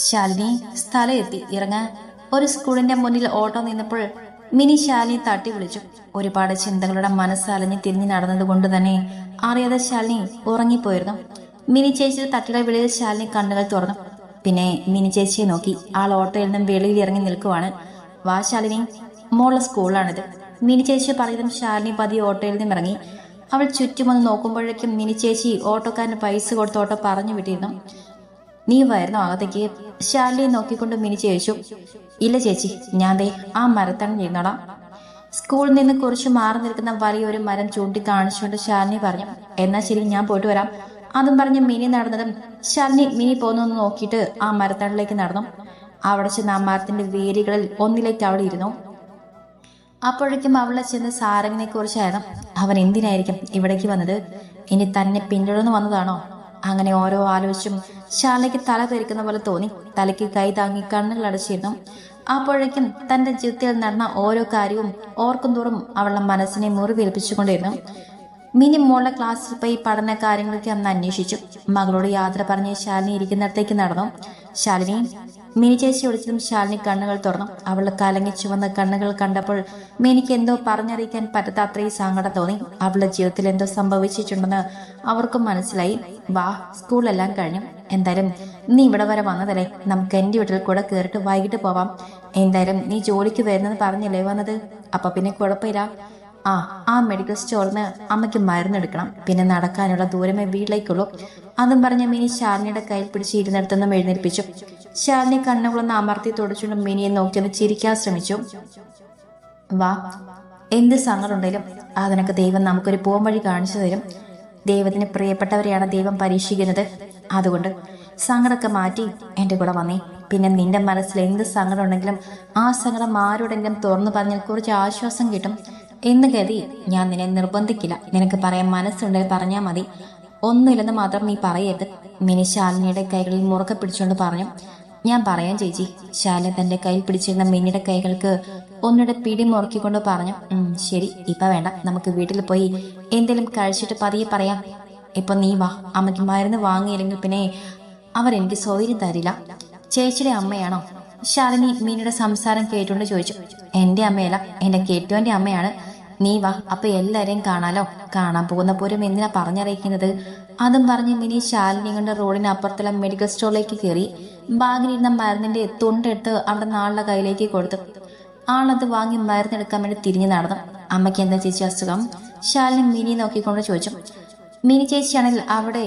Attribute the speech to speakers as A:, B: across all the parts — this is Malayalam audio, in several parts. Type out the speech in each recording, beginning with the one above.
A: ശാലിനി സ്ഥലം എത്തി ഇറങ്ങാൻ ഒരു സ്കൂളിന്റെ മുന്നിൽ ഓട്ടോ നിന്നപ്പോൾ മിനി ശാലിനി തട്ടി വിളിച്ചു. ഒരുപാട് ചിന്തകളുടെ മനസ്സലഞ്ഞ് തിരിഞ്ഞു നടന്നതുകൊണ്ട് തന്നെ അറിയാതെ ശാലിനി ഉറങ്ങിപ്പോയിരുന്നു. മിനി ചേച്ചി തട്ടിയുടെ വിളിയിൽ ശാലിനി കണ്ണുകൾ തുറന്നു. പിന്നെ മിനി ചേച്ചിയെ നോക്കി. ആൾ ഓട്ടോയിൽ നിന്നും വെളിയിൽ ഇറങ്ങി നിൽക്കുവാണ്. വാ ശാലിനി, മോളുടെ സ്കൂളാണിത്. മിനി ചേച്ചി പറയുന്നതും ശാലിനി പതിയെ ഓട്ടോയിൽ നിന്നും ഇറങ്ങി. അവൾ ചുറ്റുമൊന്ന് നോക്കുമ്പോഴേക്കും മിനി ചേച്ചി ഓട്ടോക്കാരന് പൈസ കൊടുത്ത് ഓട്ടോ പറഞ്ഞു വിട്ടിരുന്നു. നീ വരുന്നോ അകത്തേക്ക്? ശാലിനിയെ നോക്കിക്കൊണ്ട് മിനി ചോദിച്ചു. ഇല്ല ചേച്ചി, ഞാൻ ദേ ആ മരത്തണ ഇരുന്നോളാം. സ്കൂളിൽ നിന്ന് കുറച്ച് മാറി നിൽക്കുന്ന വലിയൊരു മരം ചൂണ്ടിക്കാണിച്ചുകൊണ്ട് ശാലിനി പറഞ്ഞു. എന്നാ ശരി, ഞാൻ പോയിട്ട് വരാം. അതും പറഞ്ഞ് മിനി നടന്നതും ശാലിനി മിനി പോകുന്നൊന്ന് നോക്കിയിട്ട് ആ മരത്തണിലേക്ക് നടന്നു. അവിടെ ചെന്ന് ആ മരത്തിന്റെ വേരുകളിൽ ഒന്നിലേക്ക് അവൾ ഇരുന്നു. അപ്പോഴേക്കും അവളെ ചെന്ന് സാരംഗിനെ കുറിച്ചായിരുന്നു. അവൻ എന്തിനായിരിക്കും ഇവിടേക്ക് വന്നത്? ഇനി തന്നെ പിന്തുടർന്ന് വന്നതാണോ? അങ്ങനെ ഓരോ ആലോചിച്ചും ശാലയ്ക്ക് തല തെറിക്കുന്ന പോലെ തോന്നി. തലയ്ക്ക് കൈ താങ്ങി കണ്ണുകൾ അടച്ചിരുന്നു. അപ്പോഴേക്കും തന്റെ ജീവിതത്തിൽ നടന്ന ഓരോ കാര്യവും ഓർക്കും തോറും അവളുടെ മനസ്സിനെ മുറിവേൽപ്പിച്ചുകൊണ്ടിരുന്നു. മിനി മോളുടെ ക്ലാസ്സിൽ പോയി പഠന കാര്യങ്ങളൊക്കെ അന്ന് അന്വേഷിച്ചു. മകളോട് യാത്ര പറഞ്ഞ് ശാലിനി ഇരിക്കുന്നിടത്തേക്ക് നടന്നു. ശാലിനി, മിനി ചേച്ചി വിളിച്ചതും ശാലിനി കണ്ണുകൾ തുറന്നു. അവളുടെ കലങ്ങി ചുവന്ന കണ്ണുകൾ കണ്ടപ്പോൾ മിനിക്ക് എന്തോ പറഞ്ഞറിയിക്കാൻ പറ്റാത്ത അത്രയും സങ്കടം തോന്നി. അവളുടെ ജീവിതത്തിൽ എന്തോ സംഭവിച്ചിട്ടുണ്ടെന്ന് അവർക്കും മനസ്സിലായി. വാ, സ്കൂളെല്ലാം കഴിഞ്ഞു. എന്തായാലും നീ ഇവിടെ വരെ വന്നതല്ലേ, നമുക്ക് എന്റെ വീട്ടിൽ കൂടെ കയറിയിട്ട് വൈകിട്ട് പോവാം. എന്തായാലും നീ ജോലിക്ക് വരുന്നെന്ന് പറഞ്ഞല്ലേ വന്നത്, അപ്പൊ പിന്നെ കുഴപ്പമില്ല. ആ മെഡിക്കൽ സ്റ്റോറിൽ നിന്ന് അമ്മയ്ക്ക് മരുന്നെടുക്കണം. പിന്നെ നടക്കാനുള്ള ദൂരമേ വീട്ടിലേക്കുള്ളൂ. അതും പറഞ്ഞ് മിനി ശാലിനിയുടെ കയ്യിൽ പിടിച്ച് ഇരുന്നിടത്തുനിന്നും എഴുന്നേൽപ്പിച്ചു. ശാലിനി കണ്ണുകളൊന്ന് അമർത്തി തുടച്ചുകൊണ്ട് മിനിയെ നോക്കിയൊന്ന് ചിരിക്കാൻ ശ്രമിച്ചു. വാ, എന്ത് സങ്കടമുണ്ടെങ്കിലും അതിനൊക്കെ ദൈവം നമുക്കൊരു പോം വഴി കാണിച്ചു തരും. ദൈവത്തിന് പ്രിയപ്പെട്ടവരെയാണ് ദൈവം പരീക്ഷിക്കുന്നത്. അതുകൊണ്ട് സങ്കടമൊക്കെ മാറ്റി എൻ്റെ കൂടെ വന്നേ. പിന്നെ നിന്റെ മനസ്സിൽ എന്ത് സങ്കടം ഉണ്ടെങ്കിലും ആ സങ്കടം ആരോടെങ്കിലും തുറന്നു പറഞ്ഞാൽ കുറച്ച് ആശ്വാസം കിട്ടും എന്ന് കരുതി ഞാൻ നിന്നെ നിർബന്ധിക്കില്ല. നിനക്ക് പറയാൻ മനസ്സുണ്ടെങ്കിൽ പറഞ്ഞാൽ മതി. ഒന്നുമില്ലെന്ന് മാത്രം നീ പറയരുത്. മിനി ശാലിനിയുടെ കൈകളിൽ മുറുക്കെ പിടിച്ചുകൊണ്ട് പറഞ്ഞു. ഞാൻ പറയാം ചേച്ചി. ശാലിനി തന്റെ കയ്യിൽ പിടിച്ചിരുന്ന മിനിയുടെ കൈകൾക്ക് ഒന്നിടെ പിടി മുറുക്കിക്കൊണ്ട് പറഞ്ഞു. ശരി, ഇപ്പൊ വേണ്ട, നമുക്ക് വീട്ടിൽ പോയി എന്തെങ്കിലും കഴിച്ചിട്ട് പതിയെ പറയാം. ഇപ്പൊ നീ വാ. അമ്മയ്ക്ക് മരുന്ന് വാങ്ങിയില്ലെങ്കിൽ പിന്നെ അവരെനിക്ക് സൗകര്യം തരില്ല. ചേച്ചിയുടെ അമ്മയാണോ? ശാലിനി മീനിയുടെ സംസാരം കേട്ടുകൊണ്ട് ചോദിച്ചു. എന്റെ അമ്മയല്ല, എന്റെ കെട്ടുവന്റെ അമ്മയാണ്. നീ വാ, അപ്പൊ എല്ലാരെയും കാണാലോ. കാണാൻ പോകുന്ന പോലും എന്തിനാ പറഞ്ഞറിയിക്കുന്നത്? അതും പറഞ്ഞ് മിനി ശാലിനി കൊണ്ട് റോഡിനപ്പുറത്തുള്ള മെഡിക്കൽ സ്റ്റോറിലേക്ക് കയറി. ബാഗിലിരുന്ന മരുന്നിന്റെ തുണ്ടെടുത്ത് അവിടെ ആളുടെ കയ്യിലേക്ക് കൊടുത്തു. ആളത് വാങ്ങി മരുന്നെടുക്കാൻ വേണ്ടി തിരിഞ്ഞു നടന്നു. അമ്മയ്ക്ക് എന്താ ചേച്ചി അസുഖം? ശാലിനി മിനി നോക്കിക്കൊണ്ട് ചോദിച്ചു. മിനി ചേച്ചിയാണെങ്കിൽ അവിടെ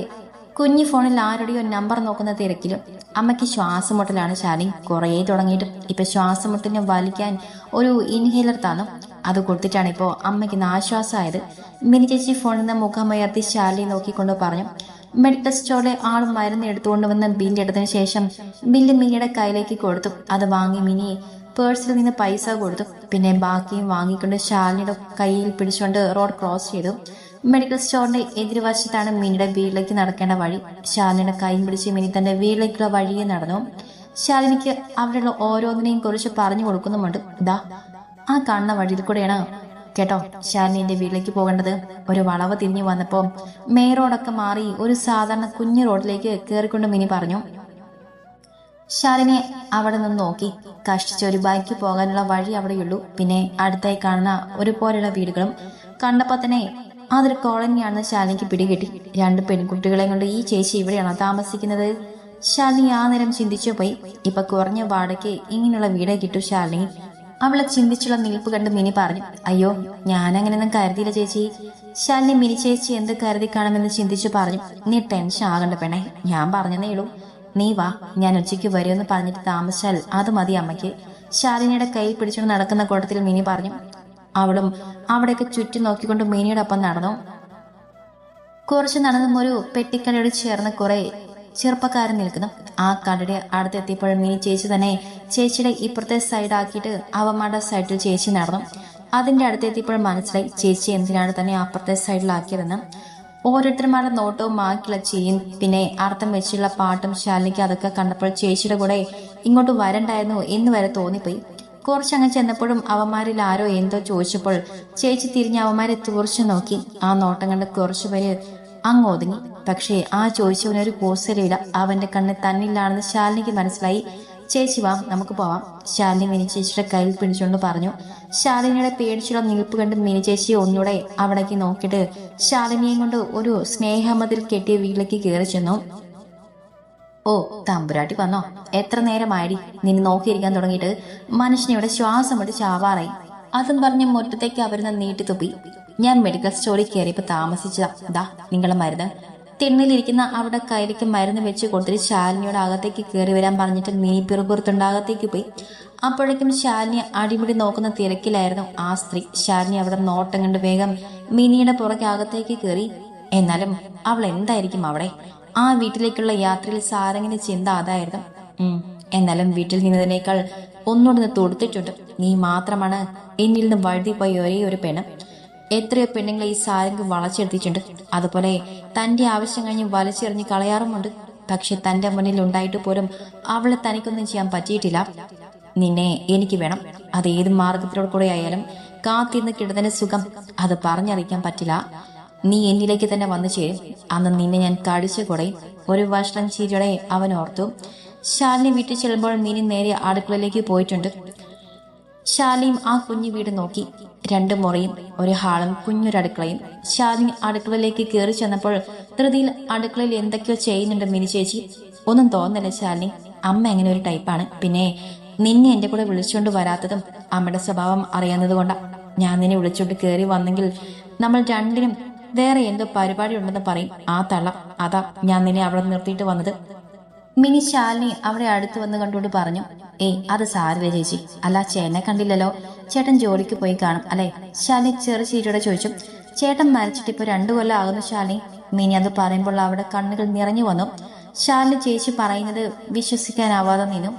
A: കുഞ്ഞു ഫോണിൽ ആരുടെയോ നമ്പർ നോക്കുന്ന തിരക്കിലും. അമ്മയ്ക്ക് ശ്വാസമുട്ടലാണ് ശാലിനി. കുറേ തുടങ്ങിയിട്ടും ഇപ്പൊ ശ്വാസമുട്ടിനെ വലിക്കാൻ ഒരു ഇൻഹേലർ തന്നു. അത് കൊടുത്തിട്ടാണ് ഇപ്പോൾ അമ്മയ്ക്ക് ആശ്വാസമായത്. മിനി ചേച്ചി ഫോണിൽ നിന്ന് മുഖമുയർത്തി ശാലിനി നോക്കിക്കൊണ്ട് പറഞ്ഞു. മെഡിക്കൽ സ്റ്റോറിലെ ആൾ മരുന്ന് എടുത്തുകൊണ്ട് വന്ന് ബില്ല് എടുത്തതിന് ശേഷം ബില്ല് മിനിയുടെ കയ്യിലേക്ക് കൊടുത്തു. അത് വാങ്ങി മിനി പേഴ്സിൽ നിന്ന് പൈസ കൊടുത്തു. പിന്നെ ബാക്കിയും വാങ്ങിക്കൊണ്ട് ശാലിനിയുടെ കയ്യിൽ പിടിച്ചുകൊണ്ട് റോഡ് ക്രോസ് ചെയ്തു. മെഡിക്കൽ സ്റ്റോറിന്റെ എതിർവശത്താണ് മിനിയുടെ വീട്ടിലേക്ക് നടക്കേണ്ട വഴി. ശാലിനിയുടെ കൈയും പിടിച്ച് മിനി തന്റെ വീട്ടിലേക്കുള്ള വഴിയെ നടന്നു. ശാലിനിക്ക് അവിടെയുള്ള ഓരോന്നിനെയും കുറിച്ച് പറഞ്ഞു കൊടുക്കുന്നുമുണ്ട്. ഇതാ ആ കാണുന്ന വഴിയിൽ കൂടെയാണ് കേട്ടോ ശാലിനിന്റെ വീട്ടിലേക്ക് പോകേണ്ടത്. ഒരു വളവ് തിരിഞ്ഞു വന്നപ്പോ മെയിൻ റോഡൊക്കെ മാറി ഒരു സാധാരണ കുഞ്ഞു റോഡിലേക്ക് കയറിക്കൊണ്ട് മിനി പറഞ്ഞു. ശാലിനി അവിടെ നിന്ന് നോക്കി. കഷ്ടിച്ച് ഒരു ബൈക്ക് പോകാനുള്ള വഴി അവിടെയുള്ളൂ. പിന്നെ അടുത്തായി കാണുന്ന ഒരുപോലെയുള്ള വീടുകളും കണ്ടപ്പോ തന്നെ അതൊരു കോളനിയാണെന്ന് ശാലിനിക്ക് പിടികിട്ടി. 2 പെൺകുട്ടികളെയും കൊണ്ട് ഈ ചേച്ചി ഇവിടെയാണോ താമസിക്കുന്നത്? ശാലിനി ആ നേരം ചിന്തിച്ചു പോയി. ഇപ്പൊ കുറഞ്ഞ വാടകയ്ക്ക് ഇങ്ങനെയുള്ള വീടേ കിട്ടൂ ശാലിനി. അവളെ ചിന്തിച്ചുള്ള നിൽപ്പ് കണ്ട് മിനി പറഞ്ഞു. അയ്യോ, ഞാനങ്ങനെയൊന്നും കരുതിയില്ല ചേച്ചി. ശാലിനി മിനി ചേച്ചി എന്ത് കരുതി കാണുമെന്ന് ചിന്തിച്ചു പറഞ്ഞു. നീ ടെൻഷൻ ആകണ്ട പെണ്ണേ, ഞാൻ പറഞ്ഞതേ ഉള്ളൂ. നീ വാ, ഞാൻ ഉച്ചയ്ക്ക് വരുമെന്ന് പറഞ്ഞിട്ട് താമസിച്ചാൽ അത് മതി അമ്മയ്ക്ക്. ശാലിനിയുടെ കൈ പിടിച്ചുകൊണ്ട് നടക്കുന്ന കൂട്ടത്തിൽ മിനി പറഞ്ഞു. അവളും അവിടേക്ക് ചുറ്റി നോക്കിക്കൊണ്ട് മിനിയുടെ ഒപ്പം നടന്നു. കുറച്ച് നടന്നും ഒരു പെട്ടിക്കടയോട് ചേർന്ന് കുറെ ചെറുപ്പക്കാരൻ നിൽക്കുന്നു. ആ കടയുടെ അടുത്തെത്തിയപ്പോൾ മിനി ചേച്ചി തന്നെ ചേച്ചിയുടെ ഇപ്പുറത്തെ സൈഡാക്കിയിട്ട് അവന്മാരുടെ സൈഡിൽ ചേച്ചി നടന്നു. അതിന്റെ അടുത്തെത്തിയപ്പോൾ മനസ്സിലായി ചേച്ചി എന്തിനാണ് തന്നെ അപ്പുറത്തെ സൈഡിലാക്കിയതെന്ന്. ഓരോരുത്തരുമാരുടെ നോട്ടവും ബാക്കിയുള്ള ചിരിയും പിന്നെ അർത്ഥം വെച്ചുള്ള പാട്ടും ശാലിനിക്ക് അതൊക്കെ കണ്ടപ്പോൾ ചേച്ചിയുടെ കൂടെ ഇങ്ങോട്ട് വരണ്ടായിരുന്നു എന്ന് വരെ തോന്നിപ്പോയി. കുറച്ചങ്ങ് ചെന്നപ്പോഴും അവന്മാരിൽ ആരോ എന്തോ ചോദിച്ചപ്പോൾ ചേച്ചി തിരിഞ്ഞ് അവന്മാരെ തുറച്ചു നോക്കി. ആ നോട്ടം കണ്ട് കുറച്ചുപേര് അങ്ങ് ഒതുങ്ങി. പക്ഷേ ആ ചോദിച്ചവനൊരു കൂസലില്ല. അവന്റെ കണ്ണ് തന്നിലാണെന്ന് ശാലിനിക്ക് മനസ്സിലായി. ചേച്ചി വാ, നമുക്ക് പോവാം. ശാലിനി മിനി ചേച്ചിയുടെ കയ്യിൽ പിടിച്ചുകൊണ്ട് പറഞ്ഞു. ശാലിനിയുടെ പേടിച്ചുള്ള നിൽപ്പ് കണ്ട് മിനി ചേച്ചി ഒന്നുകൂടെ അവിടേക്ക് നോക്കിയിട്ട് ശാലിനിയെയും കൊണ്ട് ഒരു സ്നേഹമതിൽ കെട്ടിയ വീട്ടിലേക്ക് കയറി ചെന്നു. ഓ, തമ്പുരാട്ടി വന്നോ? എത്ര നേരമായിടി നിന്നെ നോക്കിയിരിക്കാൻ തുടങ്ങിയിട്ട്? മനുഷ്യനിവിടെ ശ്വാസം വിട്ട് ചാവാറായി. അതും പറഞ്ഞ് മുറ്റത്തേക്ക് അവരുന്ന് നീട്ടി തുപ്പി. ഞാൻ മെഡിക്കൽ സ്റ്റോറിൽ കയറിയപ്പോൾ താമസിച്ചതാ. ദാ നിങ്ങളെ മരുന്ന്. തിണ്ണിലിരിക്കുന്ന അവിടെ കയ്യിലേക്ക് മരുന്ന് വെച്ച് കൊടുത്തിട്ട് ശാലിനിയോട് അകത്തേക്ക് കയറി വരാൻ പറഞ്ഞിട്ട് മിനി പിറുപുറത്തുണ്ട് അകത്തേക്ക് പോയി. അപ്പോഴേക്കും ശാലിനി അടിപിടി നോക്കുന്ന തിരക്കിലായിരുന്നു ആ സ്ത്രീ. ശാലിനി അവിടെ നോട്ടം കണ്ട് വേഗം മിനിയുടെ പുറകെ അകത്തേക്ക് കയറി. എന്നാലും അവൾ എന്തായിരിക്കും അവിടെ? ആ വീട്ടിലേക്കുള്ള യാത്രയിൽ സാരംഗിന്റെ ചിന്ത അതായിരുന്നു. എന്നാലും വീട്ടിൽ നിന്നതിനേക്കാൾ ഒന്നുകൂടെ തൊടുത്തിട്ടുണ്ട്. നീ മാത്രമാണ് എന്നിൽ നിന്ന് വഴുതിപ്പോയ ഒരേ ഒരു പെണ്ണ്. എത്രയോ പെണ്ണുങ്ങളെ ഈ സാരംഗ് വളച്ചെടുത്തിട്ടുണ്ട്. അതുപോലെ തന്റെ ആവശ്യം കഴിഞ്ഞ് വലിച്ചെറിഞ്ഞ് കളയാറുമുണ്ട്. പക്ഷെ തന്റെ മുന്നിൽ ഉണ്ടായിട്ട് പോലും അവളെ തനിക്കൊന്നും ചെയ്യാൻ പറ്റിയിട്ടില്ല. നിന്നെ എനിക്ക് വേണം. അത് ഏത് മാർഗത്തിലൂടെ കൂടെ ആയാലും. കാത്തിരുന്ന് കിടന്നതിന്റെ സുഖം അത് പറഞ്ഞറിയിക്കാൻ പറ്റില്ല. നീ എന്നിലേക്ക് തന്നെ വന്നു ചേരും. അന്ന് നിന്നെ ഞാൻ കടിച്ചു കൊടയും. ഒരു വഷളം ചിരിയോടെ അവൻ ഓർത്തു. ശാലിനി വീട്ടിൽ ചെല്ലുമ്പോൾ മിനി നേരെ അടുക്കളയിലേക്ക് പോയിട്ടുണ്ട്. ശാലിനിയും ആ കുഞ്ഞു വീട് നോക്കി. 2 മുറിയും 1 ഹാളും കുഞ്ഞൊരടുക്കളയും. ശാലിനി അടുക്കളയിലേക്ക് കയറി ചെന്നപ്പോൾ ധൃതിയിൽ അടുക്കളയിൽ എന്തൊക്കെയോ ചെയ്യുന്നുണ്ട് മിനി ചേച്ചി. ഒന്നും തോന്നല്ല ശാലിനി, അമ്മ എങ്ങനെ ഒരു ടൈപ്പാണ്. പിന്നെ നിന്നെ എന്റെ കൂടെ വിളിച്ചുകൊണ്ട് വരാത്തതും അമ്മയുടെ സ്വഭാവം അറിയാവുന്നത് കൊണ്ടാ. ഞാൻ നിന്നെ വിളിച്ചോണ്ട് കയറി വന്നെങ്കിൽ നമ്മൾ രണ്ടിനും വേറെ എന്തോ പരിപാടി ഉണ്ടെന്ന് പറയും ആ തള്ള. അതാ ഞാൻ നിന്നെ അവിടെ നിർത്തിയിട്ട് വന്നത്. മിനി ശാലിനി അവിടെ അടുത്ത് വന്ന് കണ്ടുകൊണ്ട് പറഞ്ഞു. അത് സാരില്ല ചേച്ചി. അല്ല, ചേട്ടനെ കണ്ടില്ലല്ലോ. ചേട്ടൻ ജോലിക്ക് പോയി കാണും അല്ലെ? ശാലിനി ചെറു ചീരിയോടെ ചോദിച്ചു. ചേട്ടൻ മരിച്ചിട്ട് ഇപ്പൊ 2 കൊല്ലം ആകുന്നു ശാലിനി. മിനി അത് പറയുമ്പോൾ അവിടെ കണ്ണുകൾ നിറഞ്ഞു വന്നു. ശാലിനി ചേച്ചി പറയുന്നത് വിശ്വസിക്കാനാവാതെ നിന്നു.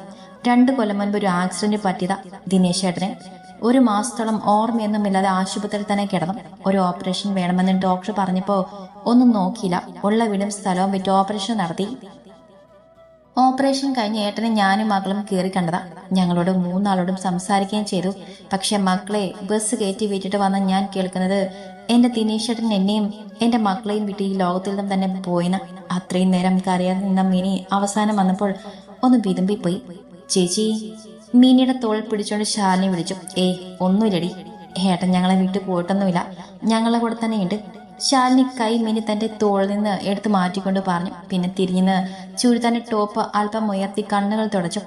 A: 2 കൊല്ലം മുൻപ് ഒരു ആക്സിഡന്റ് പറ്റിയതാ ദിനേശ് ചേട്ടന്. 1 മാസത്തോളം ഓർമ്മയൊന്നുമില്ലാതെ ആശുപത്രിയിൽ തന്നെ കിടന്നു. ഒരു ഓപ്പറേഷൻ വേണമെന്ന് ഡോക്ടർ പറഞ്ഞപ്പോ ഒന്നും നോക്കിയില്ല. ഉള്ള വീടും സ്ഥലവും വിറ്റ് ഓപ്പറേഷൻ നടത്തി. ഓപ്പറേഷൻ കഴിഞ്ഞ് ഏട്ടനെ ഞാനും മകളും കയറി കണ്ടതാ. ഞങ്ങളോട് 3 ആളോടും സംസാരിക്കുകയും ചെയ്തു. പക്ഷെ മക്കളെ ബസ് കയറ്റി വിട്ടിട്ട് വന്ന ഞാൻ കേൾക്കുന്നത് എന്റെ ദിനേശ് ചേട്ടൻ എന്നെയും എന്റെ മക്കളെയും വിട്ട് ഈ ലോകത്തിൽ നിന്നും തന്നെ പോയിന. അത്രയും നേരം കരയാതെ നിന്ന മിനി അവസാനം വന്നപ്പോൾ ഒന്ന് വിതുമ്പിപ്പോയി. ചേച്ചി, മിനിയുടെ തോൾ പിടിച്ചോണ്ട് ശാലിനി വിളിച്ചു. ഒന്നുമില്ലടി, ഏട്ടൻ ഞങ്ങളെ വിട്ടു പോയിട്ടൊന്നുമില്ല. ഞങ്ങളെ കൂടെ തന്നെയുണ്ട്. ശാലിനി കൈ മിനി തന്റെ തോളിൽ നിന്ന് എടുത്തു മാറ്റിക്കൊണ്ട് പറഞ്ഞു. പിന്നെ തിരിഞ്ഞ് ചുരിദാന്റെ ടോപ്പ് അല്പം ഉയർത്തി കണ്ണുകൾ തുടച്ചു.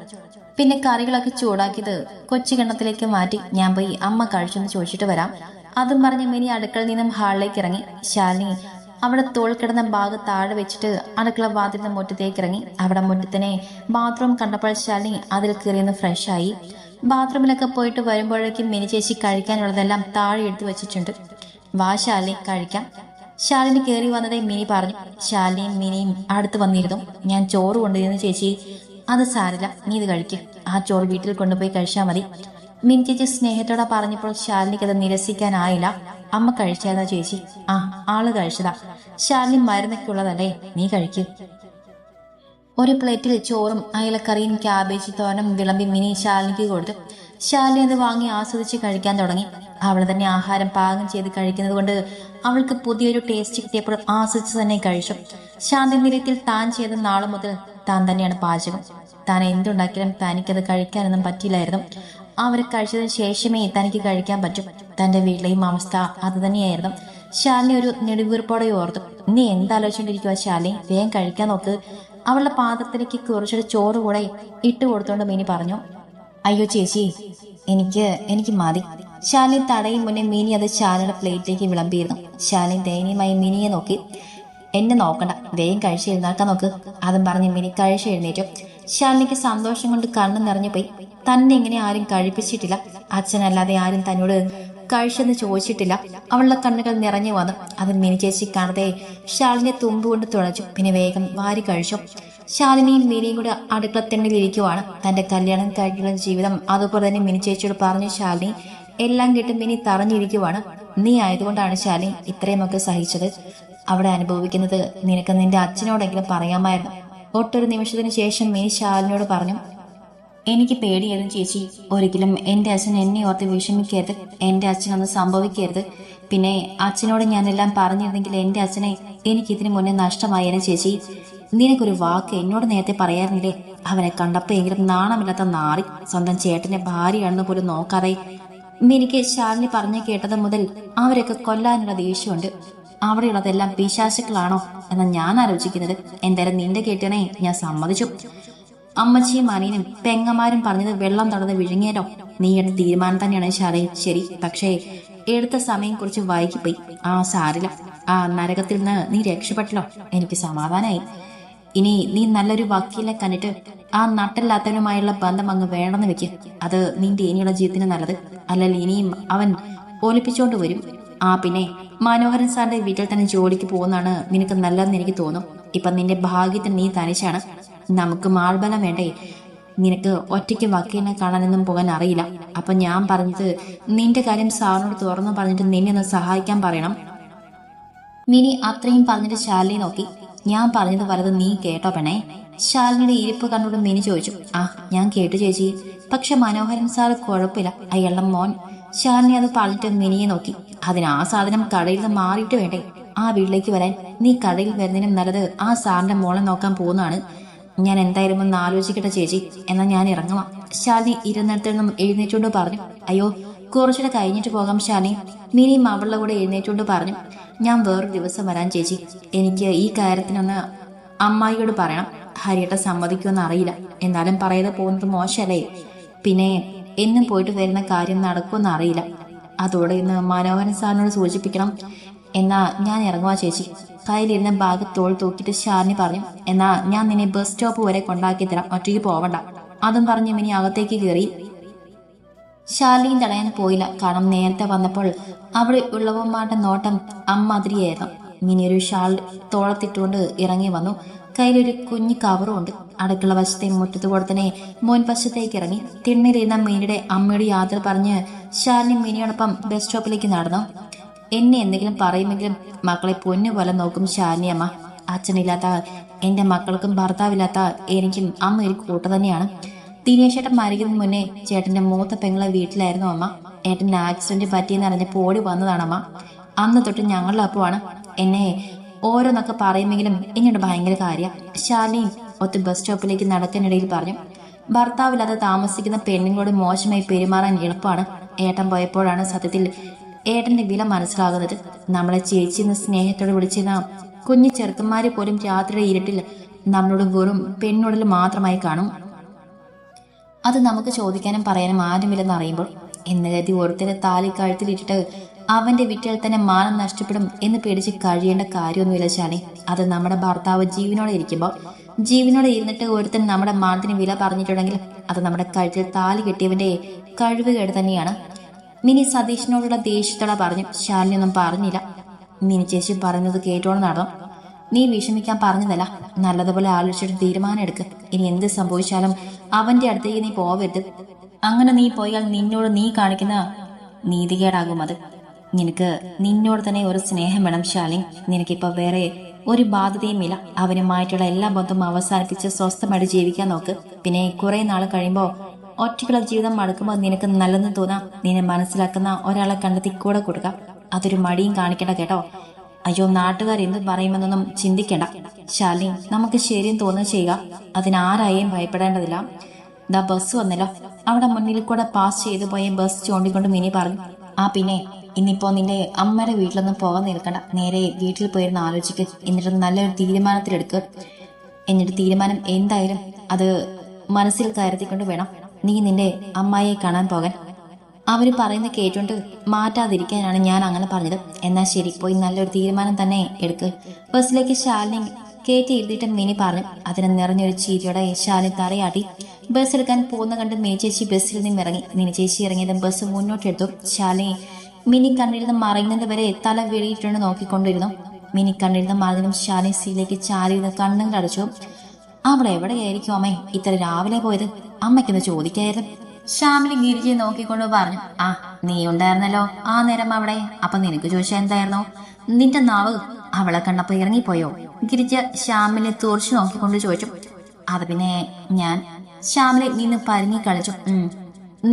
A: പിന്നെ കറികളൊക്കെ ചൂടാക്കിയത് കൊച്ചു കിണ്ണത്തിലേക്ക് മാറ്റി. ഞാൻ പോയി അമ്മ കഴിച്ചെന്ന് ചോദിച്ചിട്ട് വരാം. അതും പറഞ്ഞ് മിനി അടുക്കളയിൽ നിന്നും ഹാളിലേക്ക് ഇറങ്ങി. ശാലിനി അവിടെ തോൾ കിടന്ന ബാഗ് താഴെ വെച്ചിട്ട് അടുക്കള വാതിലിന് മുറ്റത്തേക്ക് ഇറങ്ങി. അവിടെ മുറ്റത്തിനെ ബാത്റൂം കണ്ടപ്പോൾ ശാലിനി അതിൽ കയറിയൊന്ന് ഫ്രഷായി. ബാത്റൂമിലൊക്കെ പോയിട്ട് വരുമ്പോഴേക്കും മിനി ചേച്ചി കഴിക്കാനുള്ളതെല്ലാം താഴെ എടുത്തു വെച്ചിട്ടുണ്ട്. വാ ശാലിനി, കഴിക്കാം. ശാലിനി കയറി വന്നതേ മിനി പറഞ്ഞു. ശാലിനിയും മിനിയും അടുത്ത് വന്നിരുന്നു. ഞാൻ ചോറ് കൊണ്ടുവരുന്നു ചേച്ചി. അത് സാരില്ല, നീ ഇത് കഴിക്കും. ആ ചോറ് വീട്ടിൽ കൊണ്ടുപോയി കഴിച്ചാൽ മതി. മിനി ചേച്ചി സ്നേഹത്തോടെ പറഞ്ഞപ്പോൾ ശാലിനിക്ക് അത് നിരസിക്കാനായില്ല. അമ്മ കഴിച്ചായിരുന്നോ ചേച്ചി? ആള് കഴിച്ചതാ. ശാലിനി മരുന്നൊക്കെ ഉള്ളതല്ലേ, നീ കഴിക്കൂ. ഒരു പ്ലേറ്റിൽ ചോറും അയലക്കറിയും ക്യാബേജ് തോരനും വിളമ്പി മിനി ശാലിനിക്ക് കൊടുത്തു. ശാലിനി അത് വാങ്ങി ആസ്വദിച്ച് കഴിക്കാൻ തുടങ്ങി. അവൾ തന്നെ ആഹാരം പാകം ചെയ്ത് കഴിക്കുന്നത് കൊണ്ട് അവൾക്ക് പുതിയൊരു ടേസ്റ്റ് കിട്ടിയപ്പോൾ ആസ്വദിച്ച് തന്നെ കഴിച്ചു. ശാന്തി നിലയത്തിൽ താൻ ചെയ്ത നാളെ മുതൽ താൻ തന്നെയാണ് പാചകം. താൻ എന്തുണ്ടാക്കിയാലും തനിക്കത് കഴിക്കാനൊന്നും പറ്റില്ലായിരുന്നു. അവരെ കഴിച്ചതിന് ശേഷമേ തനിക്ക് കഴിക്കാൻ പറ്റും. തന്റെ വീട്ടിലെയും അവസ്ഥ അത് തന്നെയായിരുന്നു. ശാലിനി ഒരു നെടുവീർപ്പോടെ ഓർത്തു. നീ എന്താലോചിച്ചോണ്ടിരിക്കുക ശാലിനി, വേഗം കഴിക്കാൻ നോക്ക്. അവളുടെ പാത്രത്തിലേക്ക് കുറച്ചൊരു ചോറ് കൂടെ ഇട്ട് കൊടുത്തോണ്ട് മിനി പറഞ്ഞു. അയ്യോ ചേച്ചി, എനിക്ക് മതി. ശാലിനി തടയും മുന്നേ മിനി അത് ശാലിനിയുടെ പ്ലേറ്റിലേക്ക് വിളമ്പിയിരുന്നു. ശാലിനി ദയനീയമായി മിനിയെ നോക്കി. എന്നെ നോക്കണ്ട, വേഗം കഴിച്ച് എഴുന്നേൽക്കാൻ നോക്ക്. അതും പറഞ്ഞ് മിനി കഴിച്ച് എഴുന്നേറ്റു. ശാലിനിക്ക് സന്തോഷം കൊണ്ട് കണ്ണു നിറഞ്ഞു പോയി. തന്നെ ഇങ്ങനെ ആരും കഴിപ്പിച്ചിട്ടില്ല. അച്ഛനല്ലാതെ ആരും തന്നോട് കഴിച്ചെന്ന് ചോദിച്ചിട്ടില്ല. അവളുടെ കണ്ണുകൾ നിറഞ്ഞു വന്നു. അത് മിനി ചേച്ചി കാണാതെ ശാലിനെ തുമ്പുകൊണ്ട് തുളച്ചു. പിന്നെ വേഗം വാരി കഴിച്ചു. ശാലിനിയും മിനിയും കൂടെ അടുക്കളത്തെണ്ണിലിരിക്കുവാണ്. തന്റെ കല്യാണം കഴിഞ്ഞുള്ള ജീവിതം അതുപോലെ തന്നെ മിനി ചേച്ചിയോട് പറഞ്ഞു ശാലിനി. എല്ലാം കേട്ട് മിനി തറഞ്ഞിരിക്കുവാണ്. നീ ആയതുകൊണ്ടാണ് ശാലിനി ഇത്രയുമൊക്കെ സഹിച്ചത്. അവിടെ അനുഭവിക്കുന്നത് നിനക്ക് നിന്റെ അച്ഛനോടെങ്കിലും പറയാമായിരുന്നു. ഒട്ടൊരു നിമിഷത്തിന് ശേഷം മിനി ശാലിനിയോട് പറഞ്ഞു. എനിക്ക് പേടിയായിരുന്നു ചേച്ചി. ഒരിക്കലും എന്റെ അച്ഛൻ എന്നെ ഓർത്ത് വിഷമിക്കരുത്. എന്റെ അച്ഛനൊന്നും സംഭവിക്കരുത്. പിന്നെ അച്ഛനോട് ഞാനെല്ലാം പറഞ്ഞിരുന്നെങ്കിൽ എന്റെ അച്ഛനെ എനിക്കിതിനു മുന്നേ നഷ്ടമായേനെ ചേച്ചി. നിനക്കൊരു വാക്ക് എന്നോട് നേരത്തെ പറയാറില്ലേ? അവനെ കണ്ടപ്പോ എങ്കിലും നാണമില്ലാത്ത നാറി സ്വന്തം ചേട്ടന്റെ ഭാര്യയാണെന്ന് പോലും നോക്കാതെ. എനിക്ക് ശാലിനി പറഞ്ഞു കേട്ടത് മുതൽ അവരൊക്കെ കൊല്ലാനുള്ള ദേഷ്യമുണ്ട്. അവിടെയുള്ളതെല്ലാം പിശാചുക്കളാണോ എന്ന് ഞാൻ ആലോചിക്കുന്നത്. എന്തായാലും നിന്റെ കേട്ടനെ ഞാൻ സമ്മതിച്ചു. അമ്മച്ചിയും അനിയനും പെങ്ങന്മാരും പറഞ്ഞത് വെള്ളം തടന്ന് വിഴുങ്ങിയാലോ? നീ എടുത്ത തീരുമാനം തന്നെയാണ് ശാലി ശരി. പക്ഷേ എടുത്ത സമയം കുറച്ച് വൈകിപ്പോയി. സാരില്ല. നരകത്തിൽ നിന്ന് നീ രക്ഷപ്പെട്ടല്ലോ, എനിക്ക് സമാധാനായി. ഇനി നീ നല്ലൊരു വക്കീലിനെ കണ്ടിട്ട് നട്ടല്ലാത്തവനുമായുള്ള ബന്ധം അങ്ങ് വേണമെന്ന് വെക്ക്. അത് നിന്റെ ഇനിയുള്ള ജീവിതത്തിന് നല്ലത്. അല്ലെങ്കിൽ ഇനിയും അവൻ ഒലിപ്പിച്ചോണ്ട് വരും. പിന്നെ മനോഹരൻ സാറിന്റെ വീട്ടിൽ തന്നെ ജോലിക്ക് പോകുന്നതാണ് നിനക്ക് നല്ലതെന്ന് എനിക്ക് തോന്നും. ഇപ്പൊ നിന്റെ ഭാഗ്യത്തിന് നീ തനിച്ചാണ്. നമുക്ക് ആൾബലം വേണ്ടേ? നിനക്ക് ഒറ്റയ്ക്ക് വക്കീലിനെ കാണാനൊന്നും പോകാൻ അറിയില്ല. അപ്പൊ ഞാൻ പറഞ്ഞത് നിന്റെ കാര്യം സാറിനോട് തുറന്നു പറഞ്ഞിട്ട് നിന്നെ ഒന്ന് സഹായിക്കാൻ പറയണം. മിനി അത്രയും പറഞ്ഞിട്ട് ശാലിനി നോക്കി. ഞാൻ പറഞ്ഞത് വലത് നീ കേട്ടോ പെണ്ണേ? ശാലിനിയുടെ ഇരിപ്പ് കണ്ടോട് മിനി ചോദിച്ചു. ഞാൻ കേട്ടു ചേച്ചി. പക്ഷെ മനോഹരൻ സാറ് കുഴപ്പമില്ല, അയാളുടെ മോൻ. ശാലിനി അത് പറഞ്ഞിട്ട് മിനിയെ നോക്കി. അതിന് സാധനം കടയിൽ നിന്ന് മാറിയിട്ട് വേണ്ടേ വീട്ടിലേക്ക് വരാൻ? നീ കടയിൽ വരുന്നതിനും നല്ലത് സാറിന്റെ മോളെ നോക്കാൻ പോകുന്നതാണ്. ഞാൻ എന്തായാലും ഒന്ന് ആലോചിക്കട്ടെ ചേച്ചി. എന്നാ ഞാൻ ഇറങ്ങുവാ. ശാലിനി ഇരുന്നിടത്തിൽ നിന്നും എഴുന്നേറ്റുകൊണ്ട് പറഞ്ഞു. അയ്യോ, കുറച്ചുകൂടെ കഴിഞ്ഞിട്ട് പോകാം ശാലിനി. മിനിയും അവളുടെ കൂടെ എഴുന്നേറ്റുകൊണ്ട് പറഞ്ഞു. ഞാൻ വേറൊരു ദിവസം വരാൻ ചേച്ചി. എനിക്ക് ഈ കാര്യത്തിനൊന്ന് അമ്മായിയോട് പറയണം. ഹരിയേട്ട സമ്മതിക്കുമെന്ന് അറിയില്ല. എന്നാലും പറയാതെ പോകുന്നത് മോശമല്ലേ? പിന്നെ എന്നും പോയിട്ട് വരുന്ന കാര്യം നടക്കുമെന്ന് അറിയില്ല. അതോടെ ഇന്ന് മനോഹരൻ സാറിനോട് സൂചിപ്പിക്കണം. എന്നാ ഞാൻ ഇറങ്ങുവാ ചേച്ചി. കയ്യിലിരുന്ന ബാഗ് തോൾ തൂക്കിയിട്ട് ശാലിനി പറഞ്ഞു. എന്നാ ഞാൻ നിന്നെ ബസ് സ്റ്റോപ്പ് വരെ കൊണ്ടാക്കി തരാം, ഒറ്റയ്ക്ക് പോവണ്ട. അതും പറഞ്ഞ് മിനി അകത്തേക്ക് കയറി. ശാലിനിയും തടയാൻ പോയില്ല. കാരണം നേരത്തെ വന്നപ്പോൾ അവിടെ ഉള്ളവന്മാരുടെ നോട്ടം അമ്മാതിരിയായിരുന്നു. മിനി ഒരു ഷാൾ തോളത്തിട്ടുകൊണ്ട് ഇറങ്ങി വന്നു. കയ്യിലൊരു കുഞ്ഞു കവറും ഉണ്ട്. അടുക്കള വശത്തെ മുറ്റത്ത് കൂടെ തന്നെ മുൻവശത്തേക്ക് ഇറങ്ങി. തിണ്ണയിലിരുന്ന മിനിയുടെ അമ്മയുടെ യാത്ര പറഞ്ഞ് ശാലിനി മിനിയോടൊപ്പം ബസ് സ്റ്റോപ്പിലേക്ക് നടന്നു. എന്നെ എന്തെങ്കിലും പറയുമെങ്കിലും മക്കളെ പൊന്നു പോലെ നോക്കും ശാലിനി അമ്മ. അച്ഛനില്ലാത്ത എന്റെ മക്കൾക്കും ഭർത്താവില്ലാത്ത എനിക്കും അമ്മ ഒരു കൂട്ട തന്നെയാണ്. ദിനേശേട്ടൻ മരിക്കുന്നതിന് മുന്നേ ചേട്ടന്റെ മൂത്ത പെങ്ങളെ വീട്ടിലായിരുന്നു അമ്മ. ഏട്ടന്റെ ആക്സിഡന്റ് പറ്റിയെന്ന് അറിഞ്ഞപ്പോൾ ഓടി വന്നതാണ് അമ്മ. അന്ന് തൊട്ട് ഞങ്ങളുടെ അപ്പമാണ്. എന്നെ ഓരോന്നൊക്കെ പറയുമെങ്കിലും എന്നോട് ഭയങ്കര കാര്യം. ശാലിനി ഒത്ത് ബസ് സ്റ്റോപ്പിലേക്ക് നടക്കാനിടയിൽ പറഞ്ഞു. ഭർത്താവില്ലാതെ താമസിക്കുന്ന പെണ്ണിനോട് മോശമായി പെരുമാറാൻ എളുപ്പമാണ്. ഏട്ടൻ പോയപ്പോഴാണ് സത്യത്തിൽ ഏട്ടന്റെ വില മനസ്സിലാകുന്നത്. നമ്മളെ ചേച്ചിന്ന് സ്നേഹത്തോടെ വിളിച്ചിരുന്ന കുഞ്ഞു ചെറുക്കന്മാരെ പോലും രാത്രിയുടെ ഇരുട്ടിൽ നമ്മളോട് വെറും പെണ്ണുടൽ മാത്രമായി കാണും. അത് നമുക്ക് ചോദിക്കാനും പറയാനും ആരുമില്ലെന്ന് അറിയുമ്പോൾ എന്ന് കരുതി ഓരോരുത്തരെ താലി കഴുത്തിലിട്ടിട്ട് അവന്റെ വീട്ടിൽ തന്നെ മാനം നഷ്ടപ്പെടും എന്ന് പേടിച്ച് കഴിയേണ്ട കാര്യമൊന്നുമില്ല ശാലി. അത് നമ്മുടെ ഭർത്താവ് ജീവനോടെ ഇരിക്കുമ്പോൾ, ജീവനോടെ ഇരുന്നിട്ട് ഒരുത്തൻ നമ്മുടെ മാനത്തിന് വില പറഞ്ഞിട്ടുണ്ടെങ്കിൽ അത് നമ്മുടെ കഴുത്തിൽ താലി കെട്ടിയവന്റെ കഴിവുകേട് തന്നെയാണ്. മിനി സതീഷിനോടുള്ള ദേഷ്യത്തോടെ പറഞ്ഞു. ശാലിനിയൊന്നും പറഞ്ഞില്ല. മിനി ചേച്ചി പറയുന്നത് കേട്ടോണ്ട് നടന്നു. നീ വിഷമിക്കാൻ പറഞ്ഞതല്ല, നല്ലതുപോലെ ആലോചിച്ചിട്ട് തീരുമാനം എടുക്ക്. ഇനി എന്ത് സംഭവിച്ചാലും അവന്റെ അടുത്തേക്ക് നീ പോവരുത്. അങ്ങനെ നീ പോയാൽ നിന്നോട് നീ കാണിക്കുന്ന നീതികേടാകും അത്. നിനക്ക് നിന്നോട് തന്നെ ഒരു സ്നേഹം വേണം ശാലിനി. നിനക്കിപ്പോ വേറെ ഒരു ബാധ്യതയുമില്ല. അവനുമായിട്ടുള്ള എല്ലാ ബന്ധവും അവസാനിപ്പിച്ച് സ്വസ്ഥമായിട്ട് ജീവിക്കാൻ നോക്ക്. പിന്നെ കുറെ നാൾ കഴിയുമ്പോൾ ഒറ്റയ്ക്കുള്ള ജീവിതം മടുക്കുമ്പോൾ നിനക്ക് നല്ലെന്ന് തോന്നാം നിന്നെ മനസ്സിലാക്കുന്ന ഒരാളെ കണ്ടെത്തി കൂടെ കൊടുക്കാം. അതൊരു മടിയും കാണിക്കണ്ട കേട്ടോ. അയ്യോ, നാട്ടുകാർ എന്ത് പറയുമെന്നൊന്നും ചിന്തിക്കണ്ട ശാലിനി. നമുക്ക് ശരിയും തോന്നുക ചെയ്യുക. അതിനാരായും ഭയപ്പെടേണ്ടതില്ല. ദാ ബസ് വന്നല്ലോ. അവിടെ മുന്നിൽ കൂടെ പാസ് ചെയ്തു പോയ ബസ് ചൂണ്ടിക്കൊണ്ട് മിനി പറഞ്ഞു. പിന്നെ ഇന്നിപ്പോ നിന്റെ അമ്മയുടെ വീട്ടിലൊന്നും പോകാൻ നിൽക്കണ്ട. നേരെ വീട്ടിൽ പോയിരുന്ന് ആലോചിക്ക്. എന്നിട്ട് നല്ലൊരു തീരുമാനത്തിലെടുക്ക്. എന്നിട്ട് തീരുമാനം എന്തായാലും അത് മനസ്സിൽ കരുതിക്കൊണ്ട് വേണം നീ നിന്റെ അമ്മായിയെ കാണാൻ പോകാൻ. അവര് പറയുന്ന കേട്ടോണ്ട് മാറ്റാതിരിക്കാനാണ് ഞാൻ അങ്ങനെ പറഞ്ഞത്. എന്നാ ശരി, പോയി നല്ലൊരു തീരുമാനം തന്നെ എടുക്ക്. ബസ്സിലേക്ക് ശാലിനി കയറ്റി ഇരുത്തിയിട്ട് മിനി പറഞ്ഞു. അതിന് നിറഞ്ഞൊരു ചീരിയോടെ ശാലിനി തറയാട്ടി. ബസ് എടുക്കാൻ പോകുന്ന കണ്ട് മിനി ചേച്ചി ബസ്സിൽ നിന്നും ഇറങ്ങി. മിനി ചേച്ചി ഇറങ്ങിയതും ബസ് മുന്നോട്ടെടുത്തു. ശാലിനി മിനി കണ്ണിൽ നിന്ന് മറയുന്നത് വരെ തല വെളിയിട്ടുണ്ട് നോക്കിക്കൊണ്ടിരുന്നു. മിനി കണ്ണിൽ നിന്ന് മറഞ്ഞതും ശാലിനി സീലേക്ക് ചാരിയിരുന്ന് കണ്ണുകൾ അടച്ചു. അവിടെ എവിടെയായിരിക്കും അമ്മേ ഇത്ര രാവിലെ പോയത്? അമ്മയ്ക്കൊന്ന് ചോദിക്കായിരുന്നു. ശ്യാമിലി ഗിരിജയെ നോക്കിക്കൊണ്ട് പറഞ്ഞു. നീ ഉണ്ടായിരുന്നല്ലോ ആ നേരം അവിടെ. അപ്പൊ നിനക്ക് ചോദിച്ചാൽ എന്തായിരുന്നു? നിന്റെ നാവ് അവളെ കണ്ടപ്പോ ഇറങ്ങിപ്പോയോ? ഗിരിജ ശ്യാമിലെ തുറച്ചു നോക്കിക്കൊണ്ട് ചോദിച്ചു. അത് പിന്നെ ഞാൻ ശ്യാമിലെ നിന്ന് പരിങ്ങി കളിച്ചു.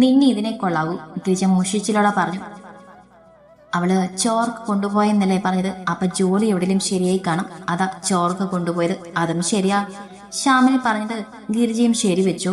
A: നിന്നെ ഇതിനെ കൊള്ളാവൂ, ഗിരിജ മുഷിച്ചിലോടെ പറഞ്ഞു. അവള് ചോർക്ക് കൊണ്ടുപോയെന്നല്ലേ പറഞ്ഞത്? അപ്പൊ ജോലി എവിടെയും ശരിയായി കാണും, അതാ ചോർക്ക് കൊണ്ടുപോയത്. അതും ശരിയാ. ശ്യാമിനി പറഞ്ഞത് ഗിരിജയും ശരിവെച്ചു.